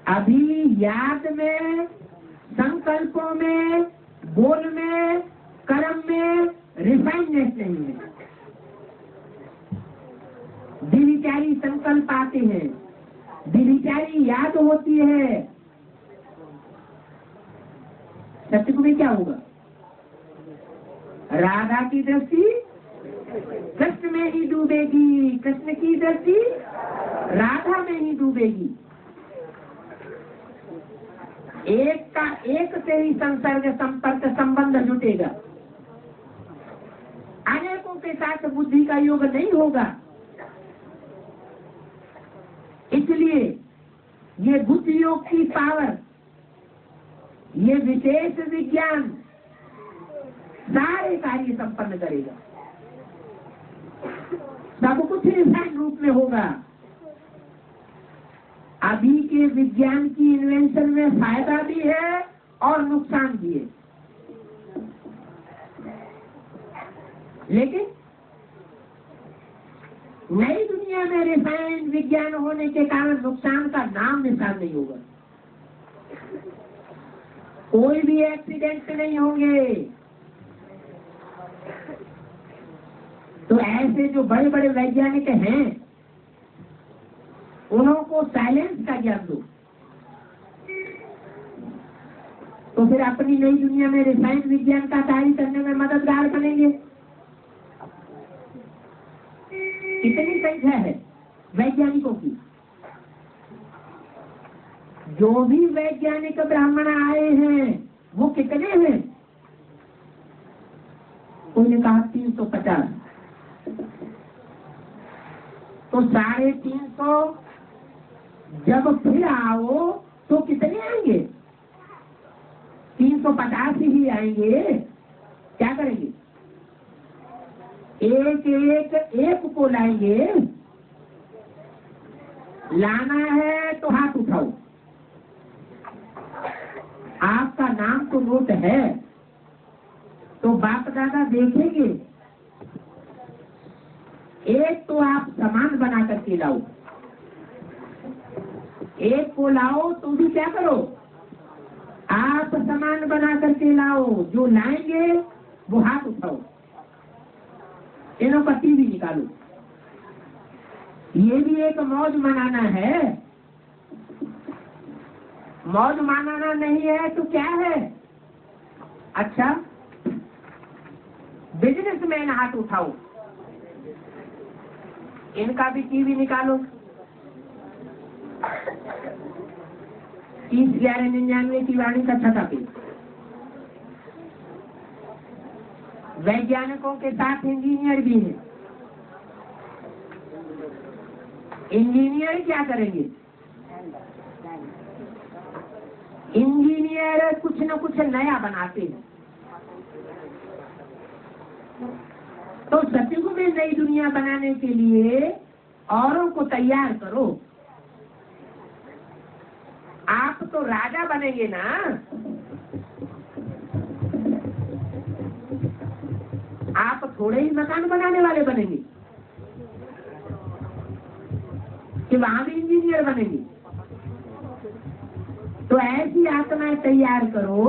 अभी याद में, संकल्पों में, बोल में, कर्म में रिफाइननेस नहीं है। दिविचारी संकल्प आते हैं, दिविचारी याद होती है। सत्युग में क्या होगा? राधा की दृष्टि कृष्ण में ही डूबेगी, कृष्ण की दृष्टि राधा में ही डूबेगी। एक का एक से ही संसर्ग, संपर्क, संबंध जुटेगा। अनेकों के साथ बुद्धि का योग नहीं होगा। इसलिए ये बुद्धि योग की पावर, ये विशेष विज्ञान सारे कार्य संपन्न करेगा। सब कुछ रिफाइन रूप में होगा। अभी के विज्ञान की इन्वेंशन में फायदा भी है और नुकसान भी है, लेकिन नई दुनिया में रिफाइन विज्ञान होने के कारण नुकसान का नाम निशान नहीं होगा। कोई भी एक्सीडेंट नहीं होंगे। तो ऐसे जो बड़े बड़े वैज्ञानिक हैं, उनको साइलेंस का ज्ञान दो, तो फिर अपनी नई दुनिया में रिफाइन विज्ञान का कार्य करने में मददगार बनेंगे। कितनी संख्या है वैज्ञानिकों की? जो भी वैज्ञानिक ब्राह्मण आए हैं वो कितने हैं? कोई ने कहा 350, तो 350 जब फिर आओ तो कितने आएंगे? 350 ही आएंगे। क्या करेंगे? एक को लाएंगे। लाना है तो हाथ उठाओ। आपका नाम तो नोट है, तो बाप दादा देखेंगे। एक तो आप सामान बना करके लाओ, एक को लाओ तो भी क्या करो? आप सामान बना करके लाओ। जो लाएंगे वो हाथ उठाओ। इन्हों का टीवी निकालो। ये भी एक मौज मनाना है। मौज मनाना नहीं है तो क्या है? अच्छा, बिजनेसमैन हाथ उठाओ। इनका भी टीवी निकालो। 30,1199 की वाणी का छठा पेज। वैज्ञानिकों के साथ इंजीनियर भी हैं। इंजीनियर क्या करेंगे? इंजीनियर कुछ न कुछ नया बनाते हैं। तो सतयुग में नई दुनिया बनाने के लिए औरों को तैयार करो। आप तो राजा बनेंगे ना। आप थोड़े ही मकान बनाने वाले बनेंगे कि वहां भी इंजीनियर बनेंगे। तो ऐसी आत्माएं तैयार करो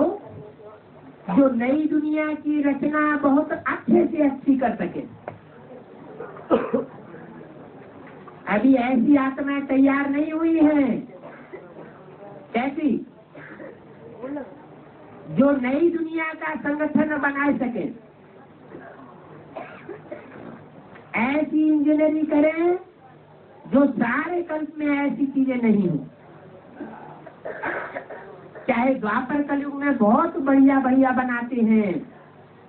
जो नई दुनिया की रचना बहुत अच्छे से अच्छी कर सके। अभी ऐसी आत्माएं तैयार नहीं हुई हैं। कैसी? जो नई दुनिया का संगठन बना सके। ऐसी इंजीनियरिंग करें जो सारे कल्प में ऐसी चीजें नहीं हो। चाहे द्वापर कलयुग में बहुत बढ़िया बढ़िया बनाते हैं,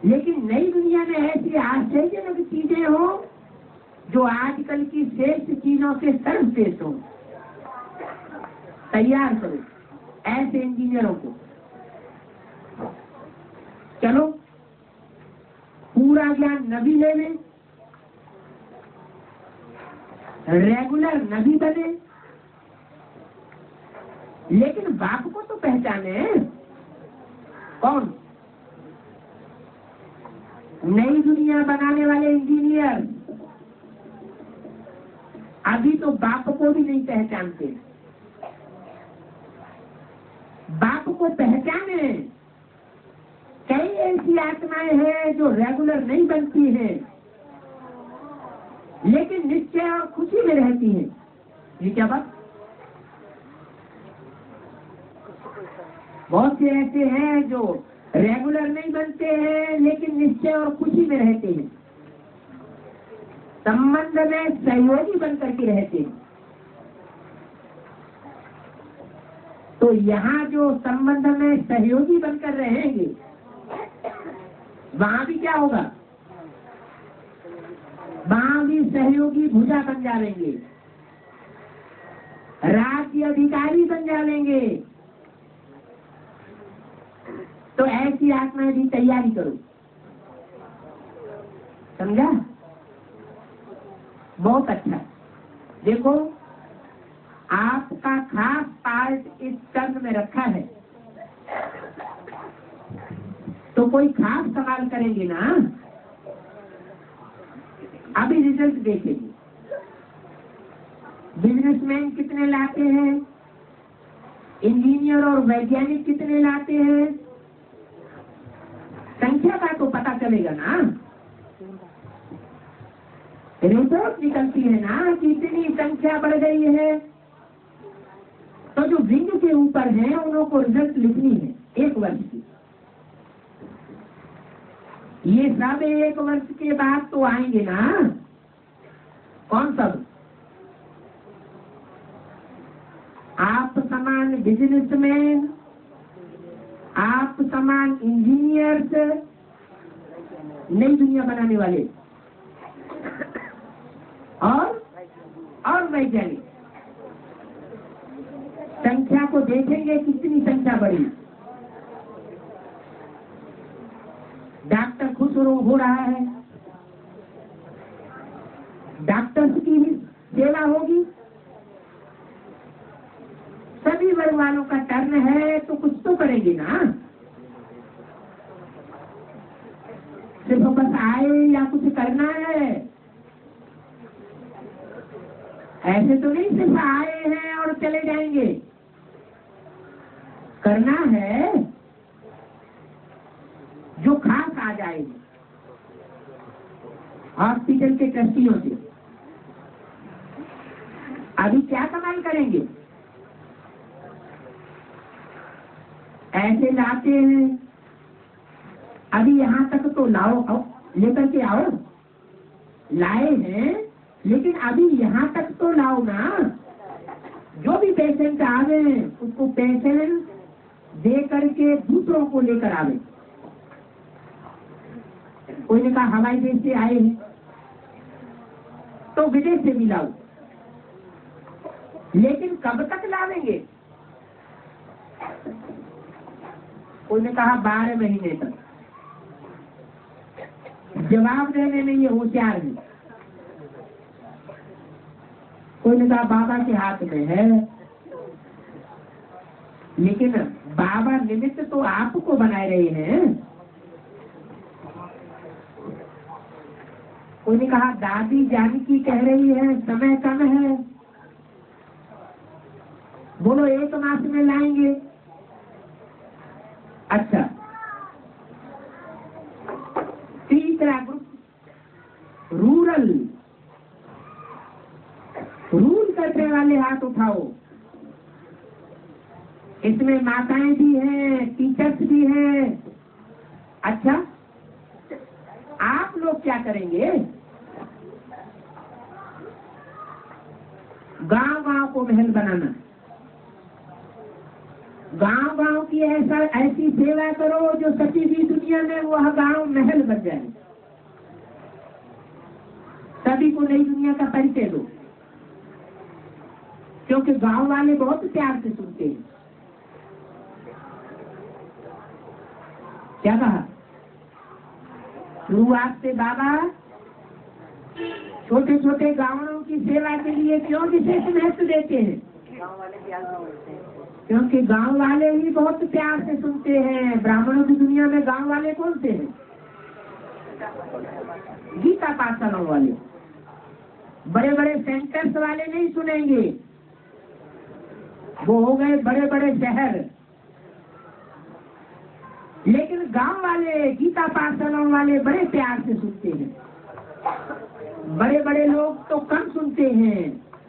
लेकिन नई दुनिया में ऐसी आश्चर्यजनक चीजें हो जो आजकल की श्रेष्ठ चीजों से सर्वश्रेष्ठ हो। तैयार करो ऐसे इंजीनियरों को। चलो, पूरा ज्ञान नबी ले लें, रेगुलर नबी बने, लेकिन बाप को तो पहचाने। कौन? नई दुनिया बनाने वाले इंजीनियर अभी तो बाप को भी नहीं पहचानते। बाप को पहचाने। कई ऐसी आत्माएं हैं जो रेगुलर नहीं बनती हैं, लेकिन निश्चय और खुशी में रहती हैं। ये क्या बात? बहुत से ऐसे हैं जो रेगुलर नहीं बनते हैं, लेकिन निश्चय और खुशी में रहते हैं, संबंध में सहयोगी बनकर के रहते हैं। तो यहाँ जो संबंध में सहयोगी बनकर रहेंगे, वहां भी क्या होगा? वहां भी सहयोगी भुजा बन जाएंगे, राज्य अधिकारी बन जाएंगे। तो ऐसी आत्माएं भी तैयारी करो, समझा? बहुत अच्छा। देखो, आपका खास पार्ट इस कर्म में रखा है, तो कोई खास सवाल करेंगे ना। अभी रिजल्ट देखेंगे। बिजनेसमैन कितने लाते हैं, इंजीनियर और वैज्ञानिक कितने लाते हैं, संख्या का तो पता चलेगा ना। रिपोर्ट निकलती है ना कि इतनी संख्या बढ़ गई है, तो जो विंग के ऊपर है उन्हों को रिजल्ट लिखनी है 1 वर्ष की। ये सब 1 वर्ष के बाद तो आएंगे ना। कौन सब? आप समान बिजनेसमैन, आप समान इंजीनियर्स, नई दुनिया बनाने वाले और वैज्ञानिक। संख्या को देखेंगे कितनी संख्या बढ़ी। डॉक्टर खुश हो रहा है, डॉक्टर्स की भी सेवा होगी। सभी वर्ग वालों का टर्न है, तो कुछ तो करेंगे ना। सिर्फ बस आए या कुछ करना है, ऐसे तो नहीं सिर्फ आए हैं और चले जाएंगे। करना है जो खास आ जाएगी हॉस्पिटल के ट्रस्टियों से। अभी क्या कमाल करेंगे? ऐसे लाते हैं, अभी यहाँ तक तो लाओ, आओ लेकर के आओ। लाए हैं, लेकिन अभी यहाँ तक तो लाओ ना। जो भी पेशेंट आवे उसको पेशेंट दे करके दूसरों को लेकर आवे। कोई ने कहा हवाई देश से आए हैं, तो विदेश से भी लाओ, लेकिन कब तक लावेंगे? कोई ने कहा 12 महीने तक। जवाब देने में ये होशियार है। कोई ने कहा बाबा के हाथ में है, लेकिन बाबा निमित्त तो आपको बनाए रहे हैं। कोई ने कहा दादी जानकी कह रही है समय कम है, बोलो 1 मास में लाएंगे। अच्छा, तीसरा ग्रुप रूल करने वाले हाथ उठाओ। इसमें माताएं भी हैं, टीचर्स भी हैं। अच्छा, आप लोग क्या करेंगे? गांव-गांव को महल बनाना। गांव-गांव की ऐसी सेवा करो जो सची भी दुनिया में वह गांव महल बन जाए। सभी को नई दुनिया का परिचय दो, क्योंकि गांव वाले बहुत प्यार से सुनते हैं। क्या कहा? शुरुआत से बाबा छोटे छोटे गांवों की सेवा के लिए क्यों विशेष महत्व देते हैं? क्योंकि गांव वाले ही बहुत प्यार से सुनते हैं। ब्राह्मणों की दुनिया में गांव वाले कौन से हैं? गीता पाठशालाओं वाले। बड़े बड़े सेंटर्स वाले नहीं सुनेंगे, वो हो गए बड़े बड़े शहर। लेकिन गांव वाले, गीता पाठशालाओं वाले बड़े प्यार से सुनते हैं। बड़े बड़े लोग तो कम सुनते हैं,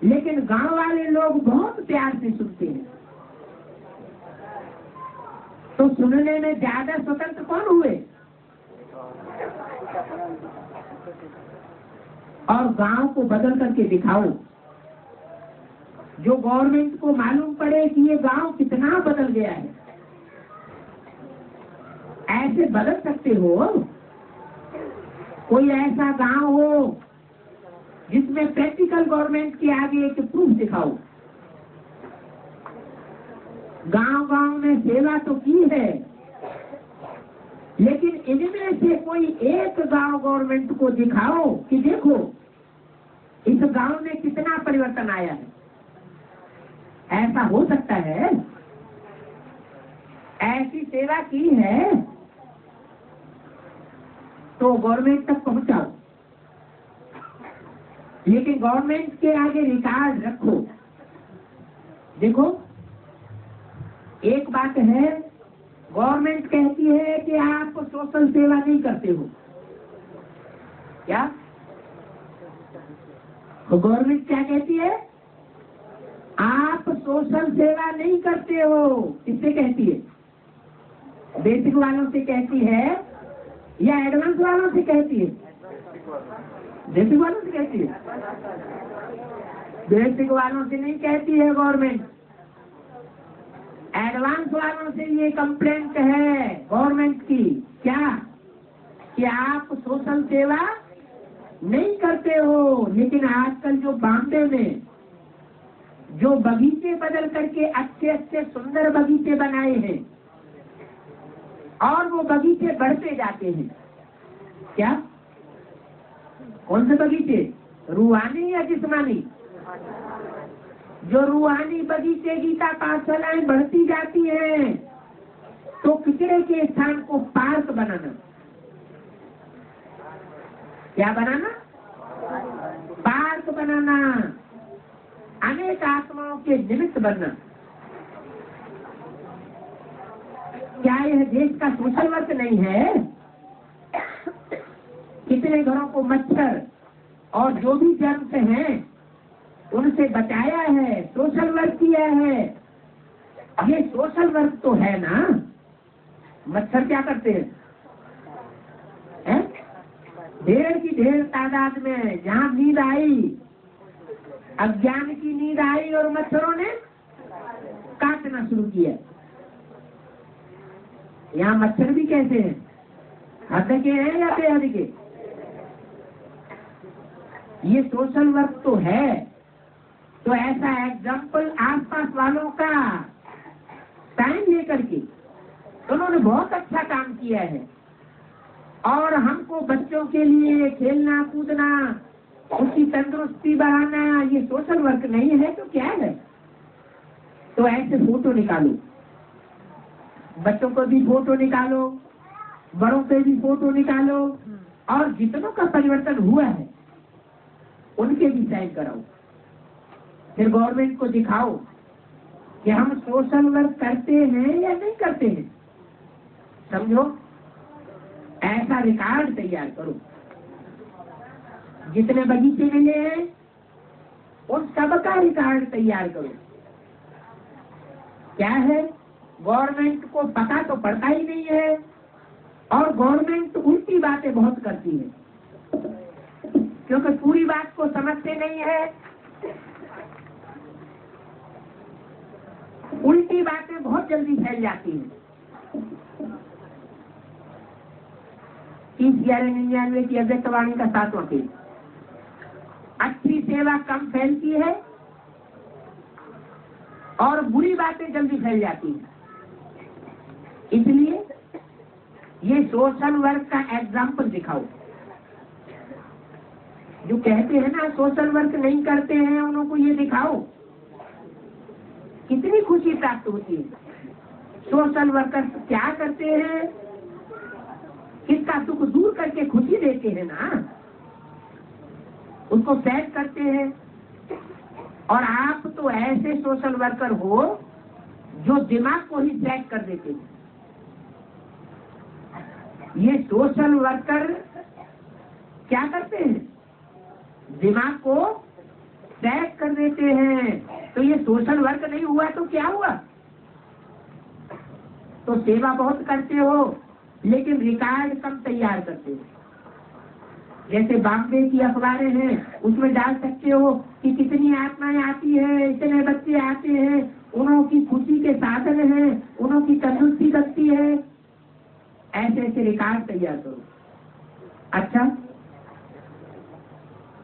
लेकिन गांव वाले लोग बहुत प्यार से सुनते हैं। तो सुनने में ज्यादा स्वतंत्र कौन हुए? और गांव को बदल करके दिखाओ, जो गवर्नमेंट को मालूम पड़े कि ये गांव कितना बदल गया है। ऐसे बदल सकते हो? कोई ऐसा गांव हो जिसमें प्रैक्टिकल गवर्नमेंट के आगे एक प्रूफ दिखाओ। गांव गांव में सेवा तो की है, लेकिन इनमें से कोई एक गांव गवर्नमेंट को दिखाओ कि देखो इस गांव में कितना परिवर्तन आया है। ऐसा हो सकता है? ऐसी सेवा की है तो गवर्नमेंट तक पहुंचाओ, लेकिन गवर्नमेंट के आगे रिकॉर्ड रखो। देखो, एक बात है, गवर्नमेंट कहती है कि आप सोशल सेवा नहीं करते हो। क्या गवर्नमेंट क्या कहती है? आप सोशल सेवा नहीं करते हो। किससे कहती है? बेसिक वालों से कहती है या एडवांस वालों से कहती है? बेसिक वालों से कहती है। बेसिक वालों से नहीं कहती है गवर्नमेंट, एडवांस वालों से ये कंप्लेंट है गवर्नमेंट की। क्या? कि आप सोशल सेवा नहीं करते हो। लेकिन आजकल जो बॉम्बे में जो बगीचे बदल करके अच्छे अच्छे सुंदर बगीचे बनाए हैं, और वो बगीचे बढ़ते जाते हैं। क्या? कौन से बगीचे? रूहानी या जिस्मानी? जो रूहानी बगीचे, गीता पाठशालाएं बढ़ती जाती हैं, तो कचरे के स्थान को पार्क बनाना। क्या बनाना? पार्क बनाना, अनेक आत्माओं के निमित्त बनना। क्या यह देश का सोशल वर्क नहीं है? कितने घरों को मच्छर और जो भी जर्म्स हैं उनसे बचाया है, सोशल वर्क किया है। ये सोशल वर्क तो है ना। मच्छर क्या करते हैं? ढेर की ढेर तादाद में, जहां नींद आई, अज्ञान की नींद आई और मच्छरों ने काटना शुरू किया। यहाँ मच्छर भी कैसे हैं? हद के हैं या बेहद के? ये सोशल वर्क तो है। तो ऐसा एग्जाम्पल आसपास वालों का टाइम लेकर के उन्होंने बहुत अच्छा काम किया है। और हमको बच्चों के लिए खेलना कूदना, उसकी तंदुरुस्ती बढ़ाना, ये सोशल वर्क नहीं है तो क्या है? तो ऐसे फोटो निकालो, बच्चों को भी फोटो निकालो, बड़ों पे भी फोटो निकालो, और जितनों का परिवर्तन हुआ है उनके भी साइन कराओ। फिर गवर्नमेंट को दिखाओ कि हम सोशल वर्क करते हैं या नहीं करते हैं। समझो, ऐसा रिकॉर्ड तैयार करो। जितने बगीचे मिले हैं उन सबका रिकॉर्ड तैयार करो। क्या है? गवर्नमेंट को पता तो पड़ता ही नहीं है, और गवर्नमेंट उल्टी बातें बहुत करती है, क्योंकि पूरी बात को समझते नहीं है। उल्टी बातें बहुत जल्दी फैल जाती हैं। 30/11/99 की अव्यक्तवाणी का 7वां पेज। अच्छी सेवा कम फैलती है और बुरी बातें जल्दी फैल जाती हैं। इसलिए ये सोशल वर्क का एग्जाम्पल दिखाओ। जो कहते हैं ना सोशल वर्क नहीं करते हैं, उन्हों को ये दिखाओ। कितनी खुशी प्राप्त होती है। सोशल वर्कर क्या करते हैं? किसका दुख दूर करके खुशी देते हैं ना, उसको सेट करते हैं। और आप तो ऐसे सोशल वर्कर हो जो दिमाग को ही सेट कर देते हैं। ये सोशल वर्कर क्या करते हैं? दिमाग को सेट कर देते हैं। तो ये सोशल वर्क नहीं हुआ तो क्या हुआ? तो सेवा बहुत करते हो लेकिन रिकॉर्ड कम तैयार करते हो। जैसे बॉम्बे की अखबारें हैं, उसमें डाल सकते हो कि कितनी आत्माएं आती है, इतने बच्चे आते हैं, उन्हों की खुशी के साधन हैं, उन्हों की तंदुरुस्ती करती है। ऐसे ऐसे रिकॉर्ड तैयार करो। अच्छा,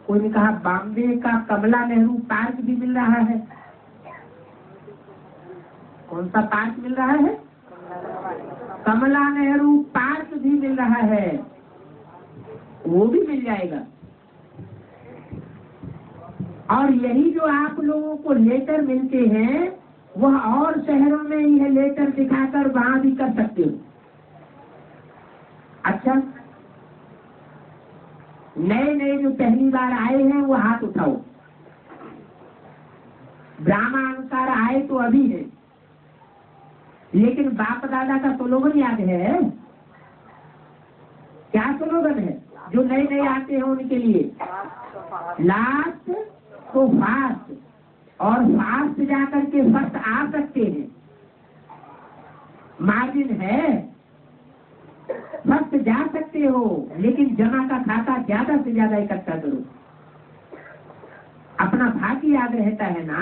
कोई ने कहा बॉम्बे का कमला नेहरू पार्क भी मिल रहा है। कौन सा पार्क मिल रहा है? कमला नेहरू पार्क भी मिल रहा है, वो भी मिल जाएगा। और यही जो आप लोगों को लेटर मिलते हैं वह और शहरों में यह लेटर दिखाकर वहां भी कर सकते हो। अच्छा, नए नए जो पहली बार आए हैं वो हाथ उठाओ। ब्राह्मणानुसार आए तो अभी है, लेकिन बाप दादा का स्लोगन याद है? क्या स्लोगन है जो नए नए आते हैं उनके लिए? लास्ट तो फास्ट, और फास्ट जाकर के फर्स्ट आ सकते हैं। मार्जिन है, फर्स्ट जा सकते हो, लेकिन जमा का खाता ज्यादा से ज्यादा इकट्ठा करो। अपना भाग्य याद रहता है ना।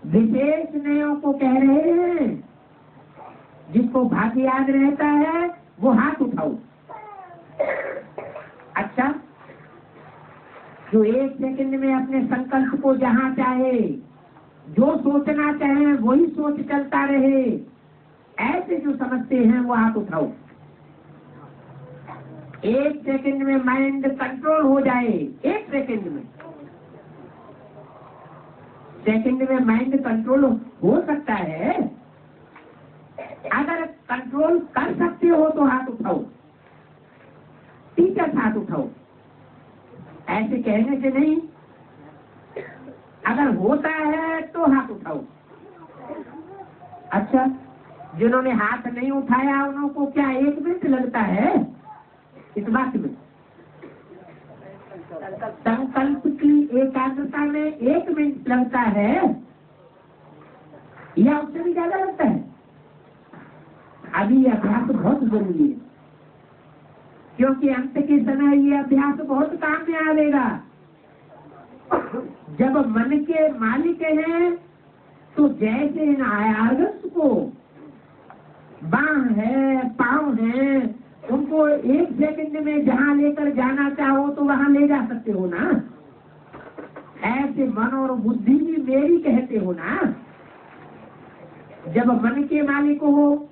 विशेष नयों को कह रहे हैं, जिसको भाग्य याद रहता है वो हाथ उठाओ। अच्छा, जो एक सेकंड में अपने संकल्प को जहां चाहे जो सोचना चाहे वही सोच चलता रहे, ऐसे जो समझते हैं वो हाथ उठाओ। एक सेकंड में माइंड कंट्रोल हो जाए, एक सेकंड में माइंड कंट्रोल हो सकता है। अगर कंट्रोल कर सकते हो तो हाथ उठाओ, टीचर हाथ उठाओ। ऐसे कहने से नहीं, अगर होता है तो हाथ उठाओ। अच्छा, जिन्होंने हाथ नहीं उठाया उन्हों को क्या 1 मिनट लगता है इस बात में? संकल्प की एकाग्रता में 1 मिनट लगता है या उससे भी ज्यादा लगता है? अभी यह अभ्यास बहुत जरूरी है, क्योंकि अंत के समय ये अभ्यास बहुत काम में आएगा। जब मन के मालिक हैं तो जैसे इन आर्गन्स को बांह है, पांव है, उनको 1 सेकंड में जहां लेकर जाना चाहो तो वहां ले जा सकते हो ना। ऐसे मन और बुद्धि भी मेरी कहते हो ना। जब मन के मालिक हो,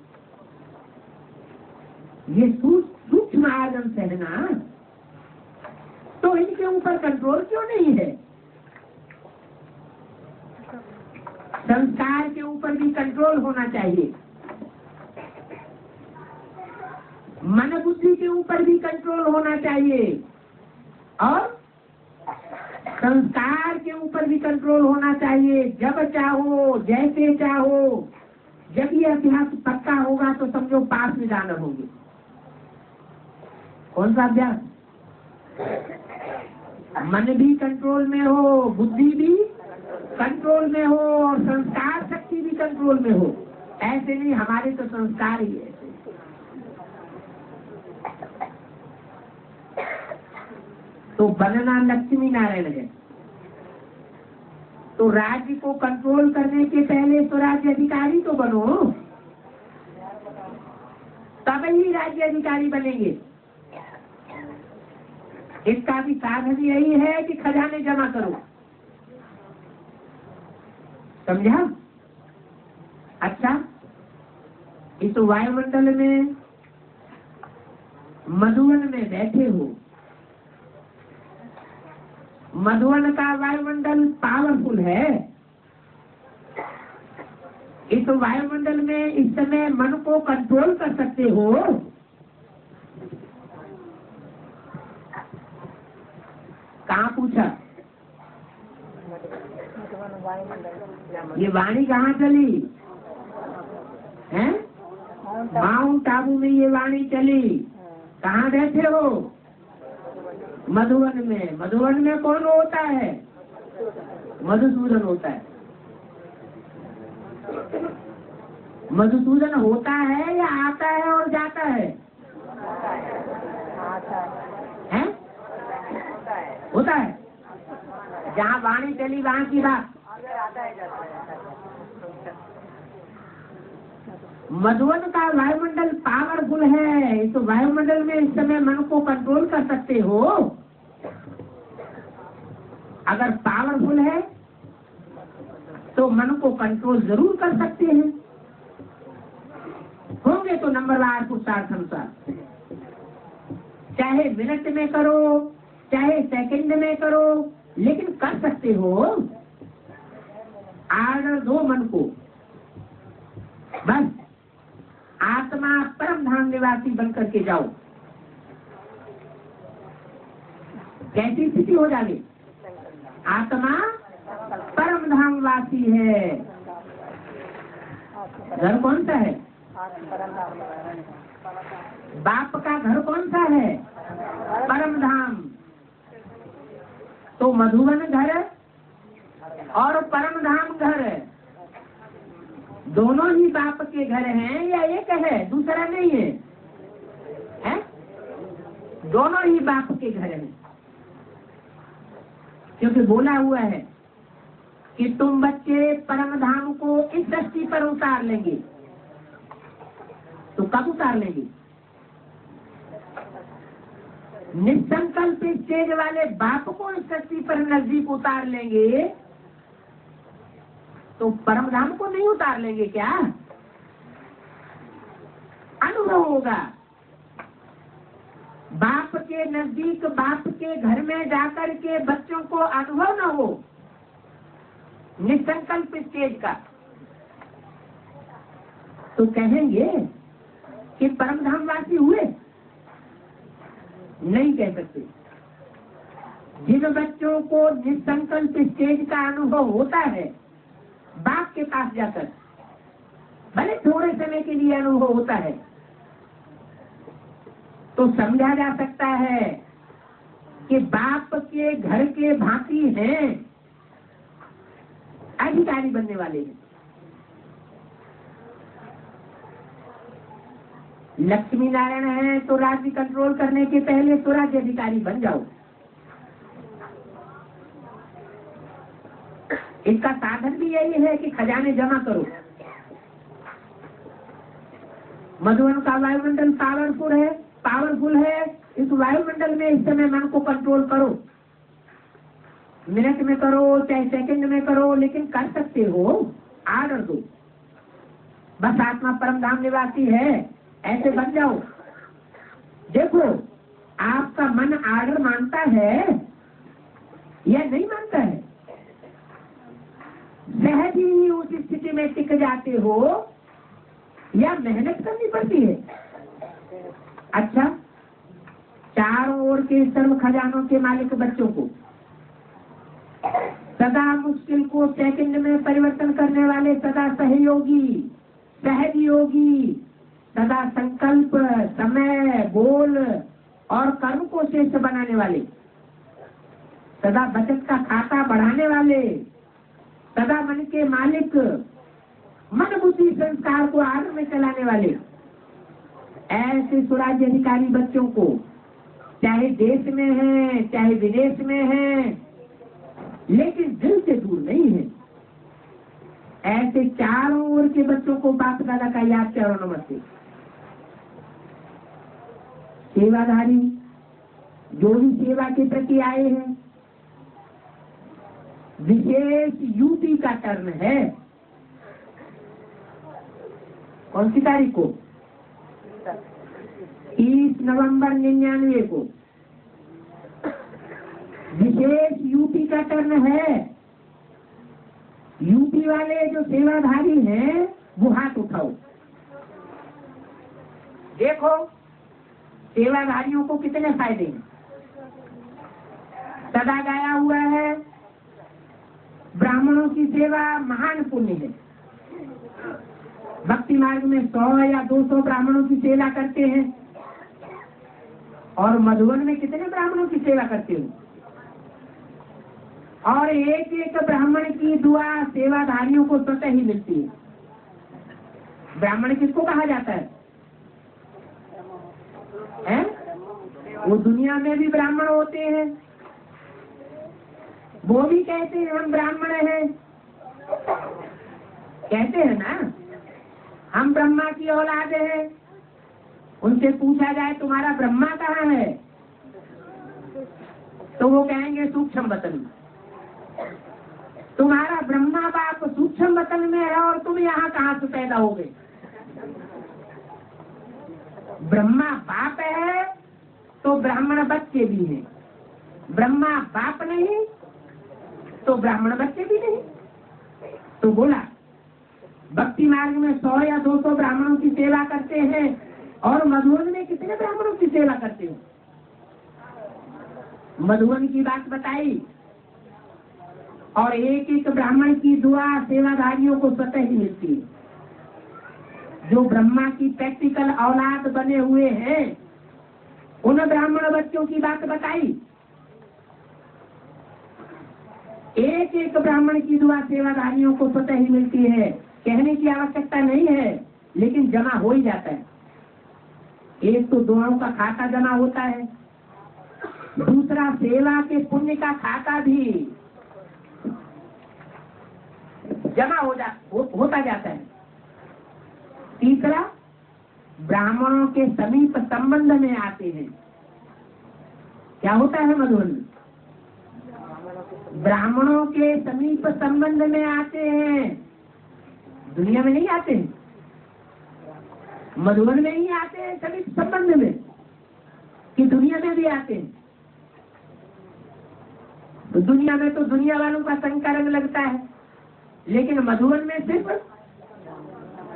ये सूक्ष्म आर्गन्स है ना, तो इनके ऊपर कंट्रोल क्यों नहीं है? संस्कार के ऊपर भी कंट्रोल होना चाहिए, मन बुद्धि के ऊपर भी कंट्रोल होना चाहिए, और संस्कार के ऊपर भी कंट्रोल होना चाहिए। जब चाहो, जैसे चाहो, जब ये अभ्यास पक्का होगा तो समझो पास में जाना होगी। कौन सा अभ्यास? मन भी कंट्रोल में हो, बुद्धि भी कंट्रोल में हो, और संस्कार शक्ति भी कंट्रोल में हो। ऐसे नहीं हमारे तो संस्कार ही है। तो बनना लक्ष्मी नारायण है। तो राज्य को कंट्रोल करने के पहले तो राज्य अधिकारी तो बनो, तब ही राज्य अधिकारी बनेंगे। इसका भी साधन यही है कि खजाने जमा करो। समझा? अच्छा, इस वायुमंडल में मधुवन में बैठे हो। मधुवन का वायुमंडल पावरफुल है। इस वायुमंडल में इस समय मन को कंट्रोल कर सकते हो। कहाँ पूछा? ये वाणी कहाँ चली है? माउंट आबू में ये वाणी चली। कहाँ बैठे हो? मधुबन में। मधुबन में कौन होता है? मधुसूदन होता है। मधुसूदन होता है या आता है और जाता है? हैं? होता है। जहाँ वाणी चली वहाँ की बात। मधुबन का वायुमंडल पावरफुल है। तो वायुमंडल में इस समय मन को कंट्रोल कर सकते हो। अगर पावरफुल है तो मन को कंट्रोल जरूर कर सकते हैं। होंगे तो नंबरवार पुरुषार्थ अनुसार, चाहे मिनट में करो चाहे सेकंड में करो, लेकिन कर सकते हो। आर्डर दो मन को, बस आत्मा परम धाम निवासी बन करके जाओ। कैसी स्थिति हो जाएगी? आत्मा परम धाम वासी है। घर कौन सा है? बाप का घर कौन सा है? परम धाम। तो मधुबन घर और परम धाम घर दोनों ही बाप के घर हैं या एक है, दूसरा नहीं है? हैं? दोनों ही बाप के घर हैं। क्योंकि बोला हुआ है कि तुम बच्चे परम धाम को इस सृष्टि पर उतार लेंगे। तो कब उतार लेंगे? निसंकल्प स्टेज वाले बाप को इस सृष्टि पर नजदीक उतार लेंगे तो परम धाम को नहीं उतार लेंगे क्या? अनुभव होगा। बाप के नजदीक, बाप के घर में जाकर के बच्चों को अनुभव न हो निसंकल्प स्टेज का, तो कहेंगे कि परम धाम वासी हुए? नहीं कह सकते। जिन बच्चों को निसंकल्प स्टेज का अनुभव होता है, बाप के पास जाकर भले थोड़े समय के लिए अनुभव होता है, तो समझा जा सकता है कि बाप के घर के भांति हैं, अधिकारी बनने वाले हैं। लक्ष्मी नारायण है तो राज्य कंट्रोल करने के पहले तो राज्य अधिकारी बन जाओ। इसका साधन भी यही है कि खजाने जमा करो। मधुबन का वायुमंडल पावरफुल है। इस वायुमंडल में इस समय मन को कंट्रोल करो। मिनट में करो चाहे सेकंड में करो, लेकिन कर सकते हो। आर्डर दो, बस आत्मा परम धाम निवासी है, ऐसे बन जाओ। देखो आपका मन आर्डर मानता है या नहीं मानता है? सहज ही उस स्थिति में टिक जाते हो या मेहनत करनी पड़ती है? अच्छा, चारों ओर के सर्व खजानों के मालिक बच्चों को, सदा मुश्किल को सेकंड में परिवर्तन करने वाले, सदा सहयोगी, सहयोगी, सदा संकल्प, समय, गोल और कर्म को श्रेष्ठ बनाने वाले, सदा बचत का खाता बढ़ाने वाले, सदा मन के मालिक, मन बुद्धि संस्कार को आगे में चलाने वाले, ऐसे स्वराज्य अधिकारी बच्चों को, चाहे देश में है चाहे विदेश में है, लेकिन दिल से दूर नहीं है, ऐसे चारों ओर के बच्चों को बाप दादा का याद करो। नमस्ते। सेवाधारी जो भी सेवा के प्रति आए हैं, विशेष यूपी का टर्न है। कौन सी तारीख को? 30 नवंबर 99 को विशेष यूपी का टर्न है। यूपी वाले जो सेवाधारी हैं वो हाथ उठाओ। देखो सेवाधारियों को कितने फायदे हैं। सदा गाया हुआ है, ब्राह्मणों की सेवा महान पुण्य है। भक्ति मार्ग में 100 या 200 ब्राह्मणों की सेवा करते हैं, और मधुबन में कितने ब्राह्मणों की सेवा करते हो? और एक एक ब्राह्मण की दुआ सेवाधारियों को स्वतः ही मिलती है। ब्राह्मण किसको कहा जाता है? वो दुनिया में भी ब्राह्मण होते हैं, वो भी कहते हैं हम ब्राह्मण हैं, कहते हैं ना हम ब्रह्मा की औलाद हैं। उनसे पूछा जाए तुम्हारा ब्रह्मा कहाँ है, तो वो कहेंगे सूक्ष्म वतन में। तुम्हारा ब्रह्मा बाप सूक्ष्म वतन में है और तुम यहाँ कहाँ से पैदा हो गए? ब्रह्मा बाप है तो ब्राह्मण बच्चे भी हैं, ब्रह्मा बाप नहीं तो ब्राह्मण बच्चे भी नहीं। तो बोला भक्ति मार्ग में 100 या 200 ब्राह्मणों की सेवा करते हैं, और मधुबन में कितने ब्राह्मणों की सेवा करते हो? मधुबन की बात बताई, और एक एक ब्राह्मण की दुआ सेवाधारियों को स्वतः ही मिलती है। जो ब्रह्मा की प्रैक्टिकल औलाद बने हुए हैं, उन ब्राह्मण बच्चों की बात बताई। एक एक ब्राह्मण की दुआ सेवाधारियों को स्वतः ही मिलती है, कहने की आवश्यकता नहीं है, लेकिन जमा हो ही जाता है। एक तो दुआओं का खाता जमा होता है, दूसरा सेवा के पुण्य का खाता भी जमा होता जाता है, तीसरा ब्राह्मणों के समीप संबंध में आते हैं। क्या होता है मधुबन में? ब्राह्मणों के समीप संबंध में आते हैं, दुनिया में नहीं आते हैं, मधुबन में ही आते हैं समीप संबंध में, कि दुनिया में भी आते हैं? तो दुनिया में तो दुनिया वालों का संग रंग लगता है, लेकिन मधुबन में सिर्फ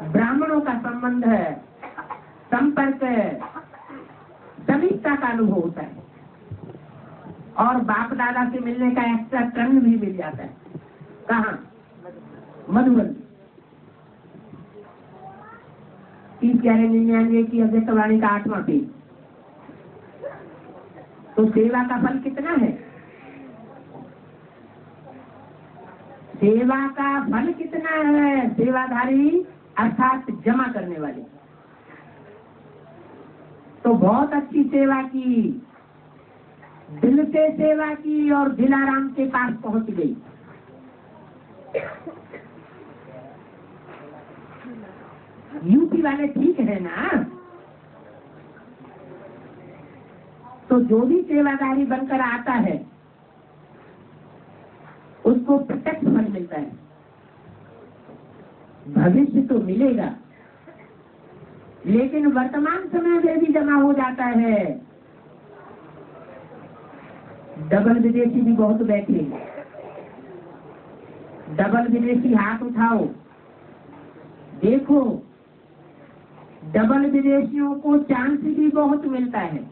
ब्राह्मणों का संबंध है, संपर्क है, समीपता का अनुभव होता है, और बाप दादा से मिलने का एक्स्ट्रा टर्न भी मिल जाता है। कहाँ? मधुबन। 30/11/99 की अध्यक्षवाणी का 8वां पेज। तो सेवा का फल कितना है? सेवा का फल कितना है? सेवाधारी अर्थात जमा करने वाले। तो बहुत अच्छी सेवा की, दिल से सेवा की, और दिलाराम के पास पहुंच गई। यूपी वाले ठीक है ना? तो जो भी सेवादारी बनकर आता है उसको प्रत्यक्ष फल मिलता है, भविष्य तो मिलेगा, लेकिन वर्तमान समय में भी जमा हो जाता है। डबल विदेशी भी बहुत बैठे, डबल विदेशी हाथ उठाओ, देखो डबल विदेशियों को चांस भी बहुत मिलता है।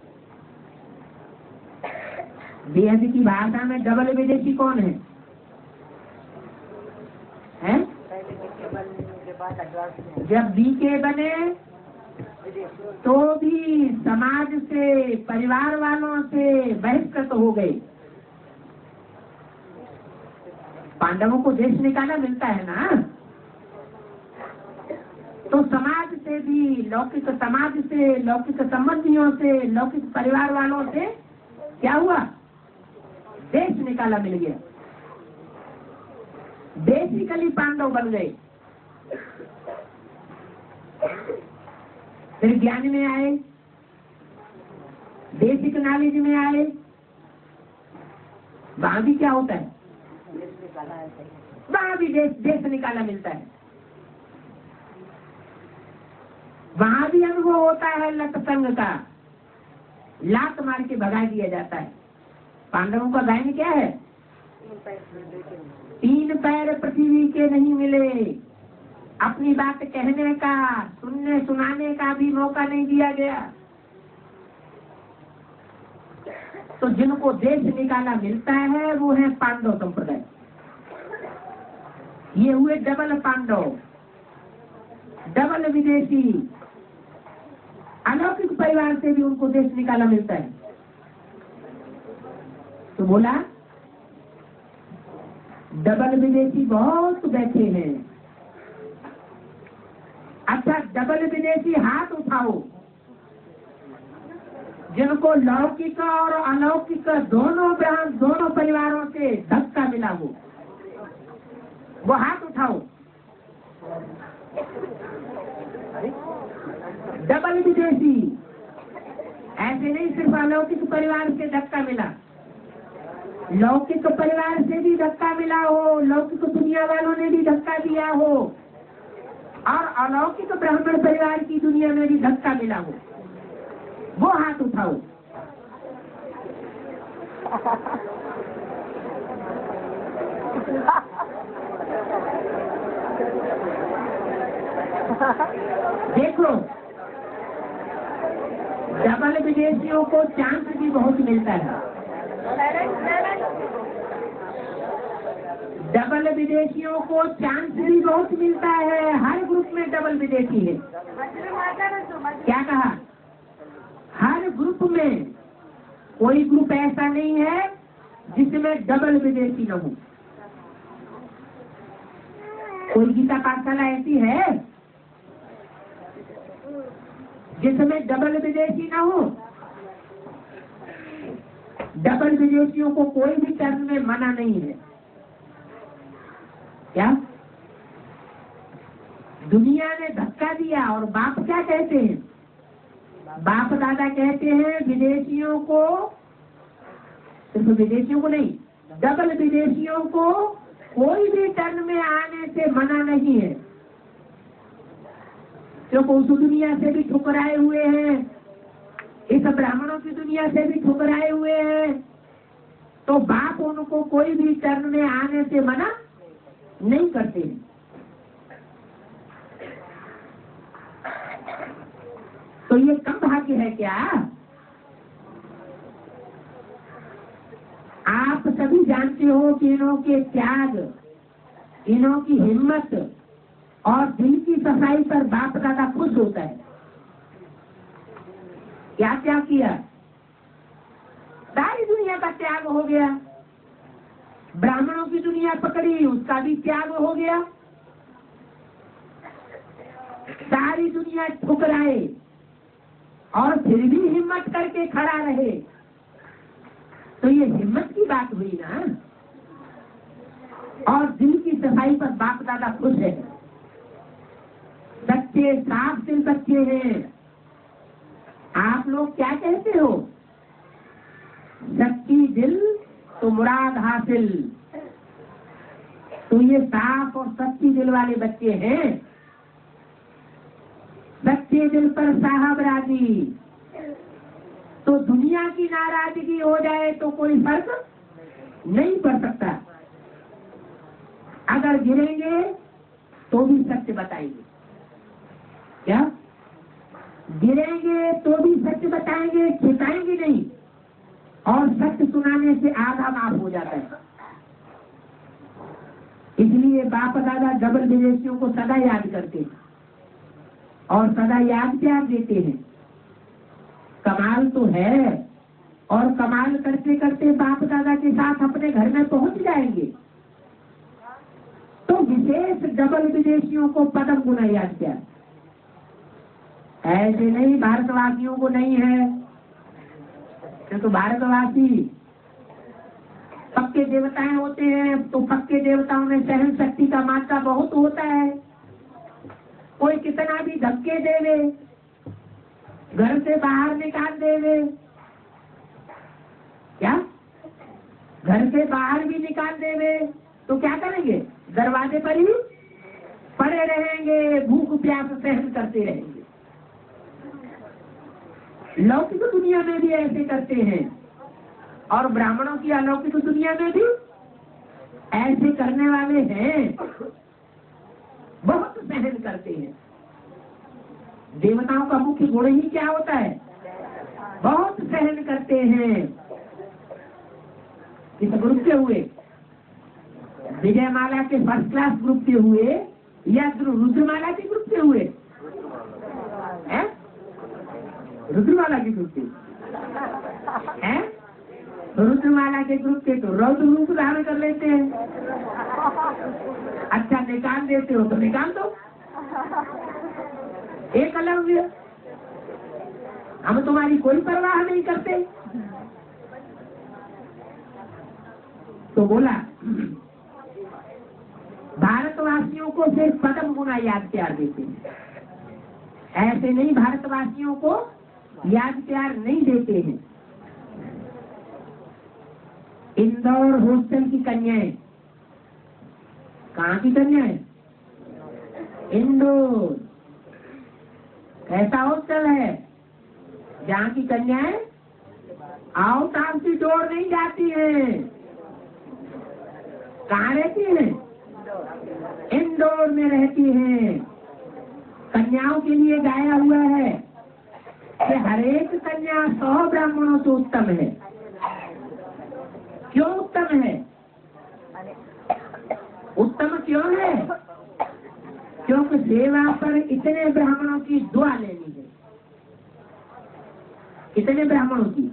बेहद की भाषा में डबल विदेशी कौन है? जब बीके बने तो भी समाज से, परिवार वालों से बहिष्कृत हो गए। पांडवों को देश निकाला मिलता है ना, तो समाज से भी, लौकिक समाज से, लौकिक संबंधियों से, लौकिक परिवार वालों से क्या हुआ? देश निकाला मिल गया। बेसिकली पांडव बन गए। फिर ज्ञान में आए, बेसिक नॉलेज में आए, वहां भी क्या होता है? वहां भी देश निकाला मिलता है। वहां भी अनुभव होता है लत संग का, लात मार के भगा दिया जाता है। पांडवों का गायन क्या है? 3 पैर पृथ्वी के नहीं मिले, अपनी बात कहने का, सुनने सुनाने का भी मौका नहीं दिया गया। तो जिनको देश निकाला मिलता है वो है पांडव संप्रदाय। ये हुए डबल पांडव। डबल विदेशी अलौकिक परिवार से भी उनको देश निकाला मिलता है। तो बोला डबल विदेशी बहुत बैठे हैं। अच्छा, डबल विदेशी हाथ उठाओ जिनको लौकिक और अलौकिक दोनों परिवारों से धक्का मिला हो, वो हाथ उठाओ। डबल विदेशी, ऐसे नहीं सिर्फ अलौकिक परिवार से धक्का मिला, लौकिक परिवार से भी धक्का मिला हो, लौकिक दुनिया वालों ने भी धक्का दिया हो, और अलौकिक ब्राह्मण परिवार की दुनिया में भी धक्का मिला हो, वो हाथ उठाओ। देखो, डबल विदेशियों को चांस भी बहुत मिलता है। डबल विदेशियों को चांस भी बहुत मिलता है। हर ग्रुप में डबल विदेशी है। क्या कहा? हर ग्रुप में कोई ग्रुप ऐसा नहीं है जिसमें डबल विदेशी न हो। कोई गीता पाठशाला ऐसी है जिसमें डबल विदेशी न हो। डबल विदेशियों को कोई भी टर्म में मना नहीं है। क्या दुनिया ने धक्का दिया और बाप क्या कहते हैं? बाप दादा कहते हैं विदेशियों को, सिर्फ विदेशियों को नहीं, डबल विदेशियों को कोई भी टर्न में आने से मना नहीं है, क्योंकि उस दुनिया से भी ठुकराए हुए हैं, इस ब्राह्मणों की दुनिया से भी ठुकराए हुए हैं। तो बाप उनको कोई भी टर्न में आने से मना नहीं करते। तो ये कम भाग्य है क्या? आप सभी जानते हो कि इन्हों के त्याग, इन्हों की हिम्मत और दिल की सफाई पर बाप दादा खुश होता है। क्या त्याग किया? सारी दुनिया का त्याग हो गया। ब्राह्मणों की दुनिया पकड़ी, उसका भी त्याग हो गया। सारी दुनिया ठुकराए और फिर भी हिम्मत करके खड़ा रहे, तो ये हिम्मत की बात हुई ना। और दिल की सफाई पर बाप दादा खुश है। सच्चे साफ दिल बच्चे हैं। आप लोग क्या कहते हो? सच्ची दिल तो मुराद हासिल। तो ये साफ और सच्ची दिल वाले बच्चे हैं। सच्चे दिल पर साहब राजी। तो दुनिया की नाराजगी हो जाए तो कोई फर्क नहीं पड़ सकता। अगर गिरेंगे तो भी सत्य बताएंगे। क्या? गिरेंगे तो भी सत्य बताएंगे, छिपाएंगे नहीं। और सत्य सुनाने से आधा माफ हो जाता है। इसलिए बाप दादा डबल विदेशियों को सदा याद करते हैं और सदा याद क्या देते हैं। कमाल तो है, और कमाल करते करते बाप दादा के साथ अपने घर में पहुंच जाएंगे। तो विशेष डबल विदेशियों को पदम गुना याद किया। ऐसे नहीं भारतवासियों को नहीं है। तो भारतवासी पक्के देवताएं होते हैं, तो पक्के देवताओं में सहन शक्ति का मात्रा बहुत होता है। कोई कितना भी धक्के देवे, घर से बाहर निकाल देवे, क्या घर से बाहर भी निकाल देवे, तो क्या करेंगे? दरवाजे पर ही पड़े रहेंगे, भूख प्यास सहन करते रहेंगे। लौकिक दुनिया में भी ऐसे करते हैं, और ब्राह्मणों की अलौकिक दुनिया में भी ऐसे करने वाले हैं। बहुत सहन करते हैं। देवताओं का मुख्य गुण ही क्या होता है? बहुत सहन करते हैं। इस ग्रुप के हुए, विजयमाला के फर्स्ट क्लास ग्रुप के हुए या रुद्रमाला के ग्रुप के हुए, है? रुद्रमाला के ग्रुप के हैं? रुद्रमाला के ग्रुप के तो रौद्र रूप धारण कर लेते हैं। अच्छा निकाल देते हो तो निकाल दो, एक अलग हुए। हम तुम्हारी कोई परवाह नहीं करते। तो बोला भारतवासियों को सिर्फ पदम गुना याद प्यार देते हैं, ऐसे नहीं भारतवासियों को याद प्यार नहीं देते हैं। इंदौर हॉस्टल की कन्याएं, कहाँ की कन्याएं? इंदौर। ऐसा हॉस्टल है जहाँ की कन्याएं आउट ऑफ द डोर नहीं जाती हैं। कहाँ रहती हैं? इंदौर में रहती हैं। कन्याओं के लिए गाया हुआ है कि हर एक कन्या 100 ब्राह्मणों से उत्तम है। क्यों उत्तम है? उत्तम क्यों है? क्योंकि सेवा पर इतने ब्राह्मणों की दुआ लेनी है। कितने ब्राह्मणों की?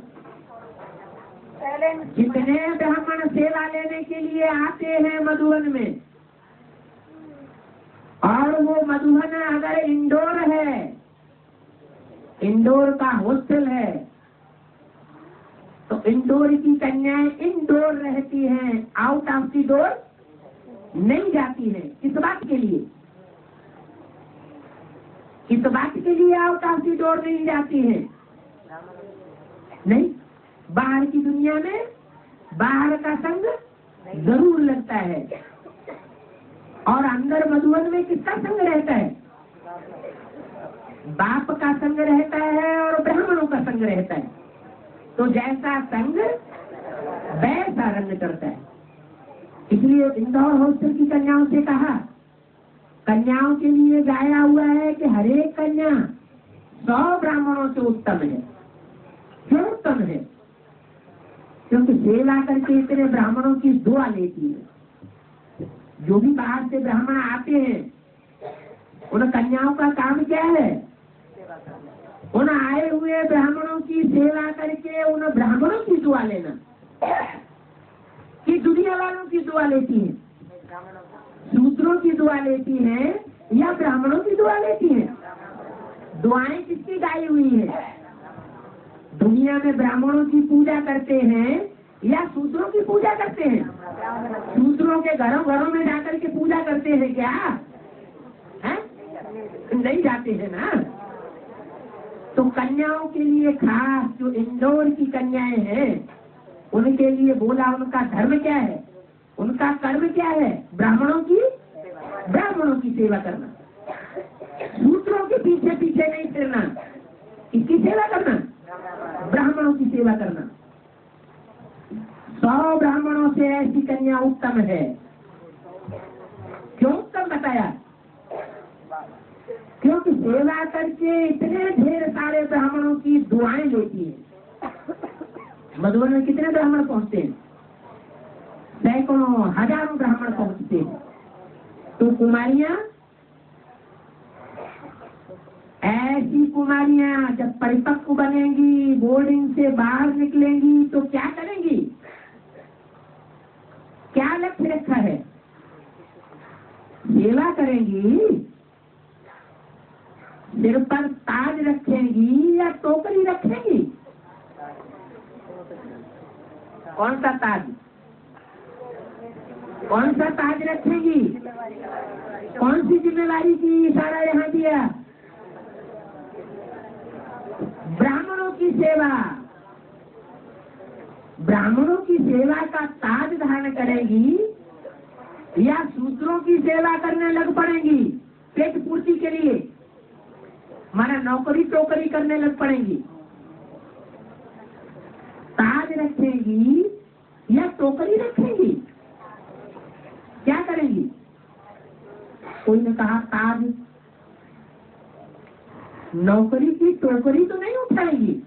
जितने ब्राह्मण सेवा लेने के लिए आते हैं मधुबन में, और वो मधुबन अगर इंदौर है, इंदौर का हॉस्टल है, तो इंदौर की कन्याएं इंदौर रहती हैं, आउट ऑफ द डोर नहीं जाती हैं। किस बात के लिए? किस बात के लिए आउट ऑफ द डोर नहीं जाती हैं? नहीं, बाहर की दुनिया में बाहर का संग जरूर लगता है, और अंदर मधुबन में किसका संग रहता है? बाप का संग रहता है और ब्राह्मणों का संग रहता है। तो जैसा संग वैसा रंग करता है। इसलिए इंदौर हॉस्टल की कन्याओं से कहा, कन्याओं के लिए गाया हुआ है कि हर एक कन्या 100 ब्राह्मणों से उत्तम है। क्यों उत्तम है? क्योंकि सेवा करके इतने ब्राह्मणों की दुआ लेती है। जो भी बाहर से ब्राह्मण आते हैं, उन कन्याओं का काम क्या है? उन आए हुए ब्राह्मणों की सेवा करके उन ब्राह्मणों की दुआ लेना। कि दुनिया वालों की दुआ लेती है, शूद्रों की दुआ लेती है या ब्राह्मणों की दुआ लेती है? दुआएं किसकी गाई हुई है? दुनिया में ब्राह्मणों की पूजा करते हैं या शूद्रों की पूजा करते हैं? शूद्रों के घरों घरों में जाकर के पूजा करते हैं क्या? है? नहीं जाते हैं ना। तो कन्याओं के लिए खास जो इंदौर की कन्याएं हैं, उनके लिए बोला उनका धर्म क्या है, उनका कर्म क्या है? ब्राह्मणों की सेवा करना। शूद्रों के पीछे पीछे नहीं फिरना। किसकी सेवा करना? ब्राह्मणों की सेवा करना। 100 ब्राह्मणों से ऐसी कन्या उत्तम है। क्यों उत्तम बताया? क्योंकि सेवा करके इतने ढेर सारे ब्राह्मणों की दुआएं लेती है। मधुबन में कितने ब्राह्मण पहुंचते हैं? सैकड़ों हजारों ब्राह्मण पहुंचते हैं। तो कुमारियां, ऐसी कुमारियां जब परिपक्व बनेंगी, बोर्डिंग से बाहर निकलेंगी, तो क्या करेंगी? क्या लक्ष्य रखा है? सेवा करेंगी, सिर पर ताज रखेंगी या टोकरी रखेंगी? कौन सा ताज? कौन सा ताज रखेंगी? कौन सी जिम्मेवारी की इशारा यहाँ दिया? ब्राह्मणों की सेवा। ब्राह्मणों की सेवा का ताज धारण करेंगी या शूद्रों की सेवा करने लग पड़ेंगी पेट पूर्ति के लिए? माना नौकरी टोकरी करने लग पड़ेंगी। ताज रखेंगी या टोकरी रखेंगी? क्या करेंगी? कोई ने कहा ताज, नौकरी की टोकरी तो नहीं उठाएंगी।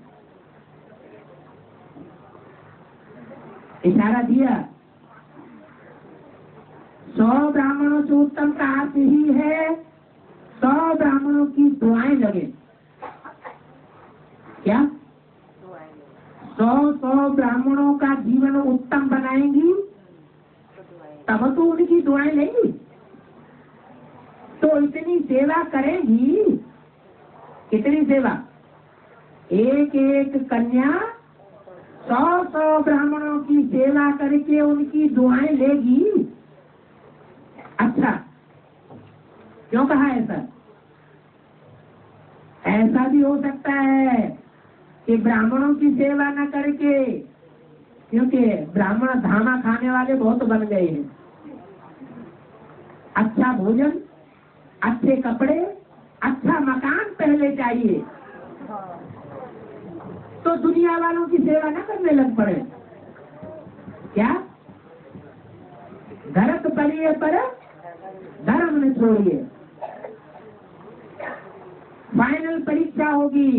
इशारा दिया 100 ब्राह्मणों से उत्तम का अर्थ ही है 100 ब्राह्मणों की दुआएं लगे। क्या 100 ब्राह्मणों का जीवन उत्तम बनाएंगी तब तो उनकी दुआएं लेंगी। तो इतनी सेवा करेंगी, कितनी सेवा, एक एक कन्या 100 ब्राह्मणों की सेवा करके उनकी दुआएं लेगी। अच्छा, क्यों कहा ऐसा? ऐसा भी हो सकता है कि ब्राह्मणों की सेवा न करके, क्योंकि ब्राह्मण धामा खाने वाले बहुत बन गए हैं, अच्छा भोजन, अच्छे कपड़े, अच्छा मकान पहले चाहिए, तो दुनिया वालों की सेवा न करने लग पड़े। क्या धरत पड़िए पर धर्म न छोड़िए। फाइनल परीक्षा होगी,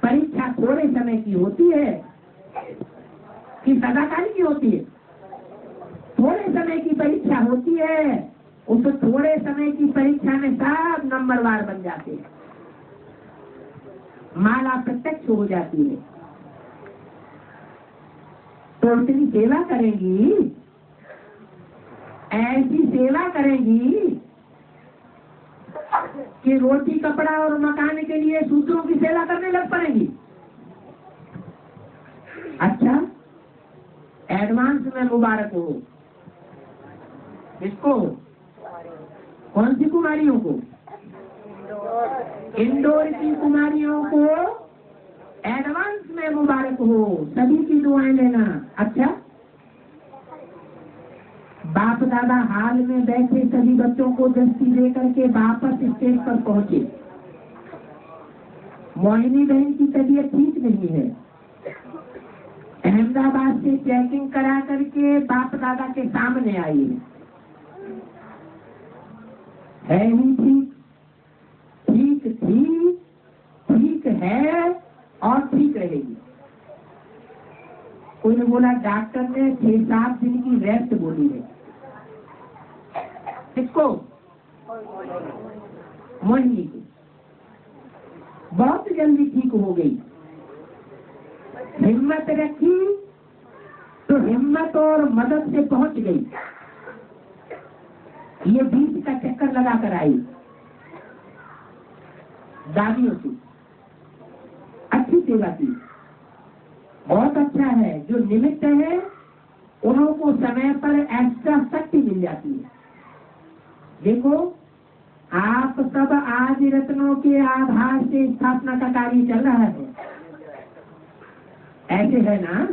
परीक्षा थोड़े समय की होती है कि सदाकाल की होती है? थोड़े समय की परीक्षा होती है। उस थोड़े समय की परीक्षा में सब नंबरवार बन जाते हैं, माला प्रत्यक्ष हो जाती है। तो इतनी सेवा करेंगी, ऐसी सेवा करेंगी कि रोटी कपड़ा और मकान के लिए सूत्रों की सेवा करने लग पड़ेंगी। अच्छा, एडवांस में मुबारक हो। किसको? कौन सी कुमारियों को? इंदौर की कुमारियों को एडवांस में मुबारक हो, सभी की दुआएं लेना। अच्छा, बाप दादा हाल में बैठे सभी बच्चों को दस्ती दे करके वापस स्टेज पर पहुंचे। मोहिनी बहन की तबीयत ठीक नहीं है, अहमदाबाद से चेकिंग करा करके बाप दादा के सामने आई है ही ठीक, ठीक थी, ठीक है और ठीक रहेगी। कोई ने बोला डॉक्टर ने 6-7 दिन की रेस्ट बोली है। किसको? मोहिनी को। बहुत जल्दी ठीक हो गई। हिम्मत रखी तो हिम्मत और मदद से पहुंच गई। ये बीच का चक्कर लगा कर आई दादियों की, अच्छी सेवा की। बहुत अच्छा है, जो निमित्त है उन्हों को समय पर एक्स्ट्रा शक्ति मिल जाती है। देखो, आप सब आज रत्नों के आधार से स्थापना का कार्य चल रहा है, ऐसे है ना?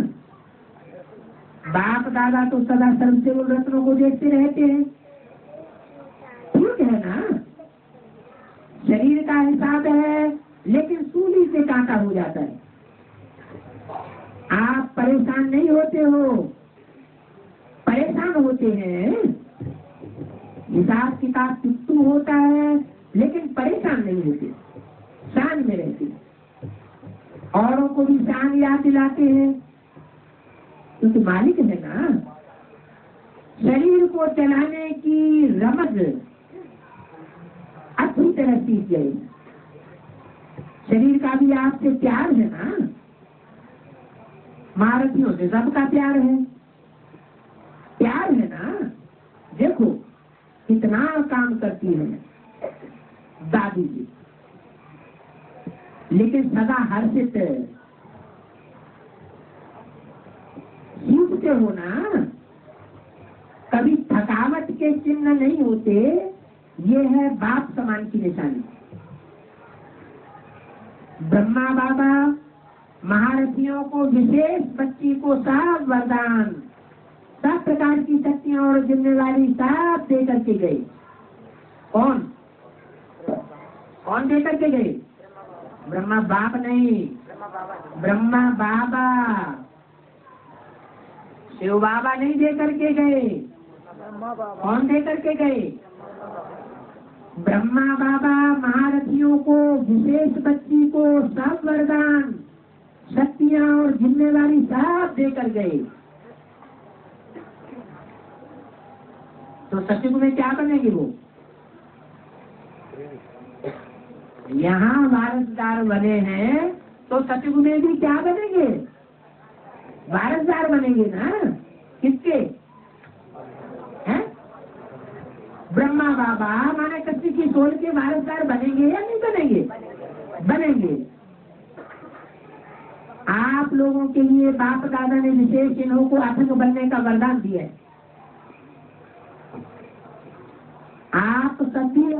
बाप दादा तो सदा सर्वसेवल रत्नों को देखते रहते हैं, ठीक है ना? शरीर का हिसाब है, लेकिन सूली से कांटा हो जाता है। आप परेशान नहीं होते हो, परेशान होते हैं। हिसाब किताब चुट्टू होता है, लेकिन परेशान नहीं होते, शान में रहते हैं। औरों को भी शान याद दिलाते हैं, क्योंकि मालिक है ना। शरीर को चलाने की रमज अच्छी तरह सीख गए। शरीर का भी आपसे प्यार है ना, महारथियों से सबका प्यार है, प्यार है ना। देखो कितना काम करती है दादी जी, लेकिन सदा हर्षित सीखते हो ना, कभी थकावट के चिन्ह नहीं होते। ये है बाप समान की निशानी। ब्रह्मा बाबा महारथियों को विशेष बच्ची को सब वरदान, सब प्रकार की शक्तियां और जिम्मेवारी सब दे करके गए। कौन कौन दे करके गए? ब्रह्मा बाप नहीं, ब्रह्मा बाबा। शिव बाबा नहीं दे करके गए। कौन दे करके गए? ब्रह्मा बाबा महारथियों को, विशेष बच्ची को सब वरदान, शक्तियां और जिम्मेवारी सब देकर गए। तो सचिव में क्या बनेगी वो? यहाँ वारसदार बने हैं तो सतयुग में भी क्या बनेंगे? वारसदार बनेंगे ना। किसके हैं? ब्रह्मा बाबा माने कच्ची की सोल के वारसदार बनेंगे या नहीं बनेंगे? बनेंगे। आप लोगों के लिए बाप दादा ने विशेष इन्हों को अथक बनने का वरदान दिया है। आप सभी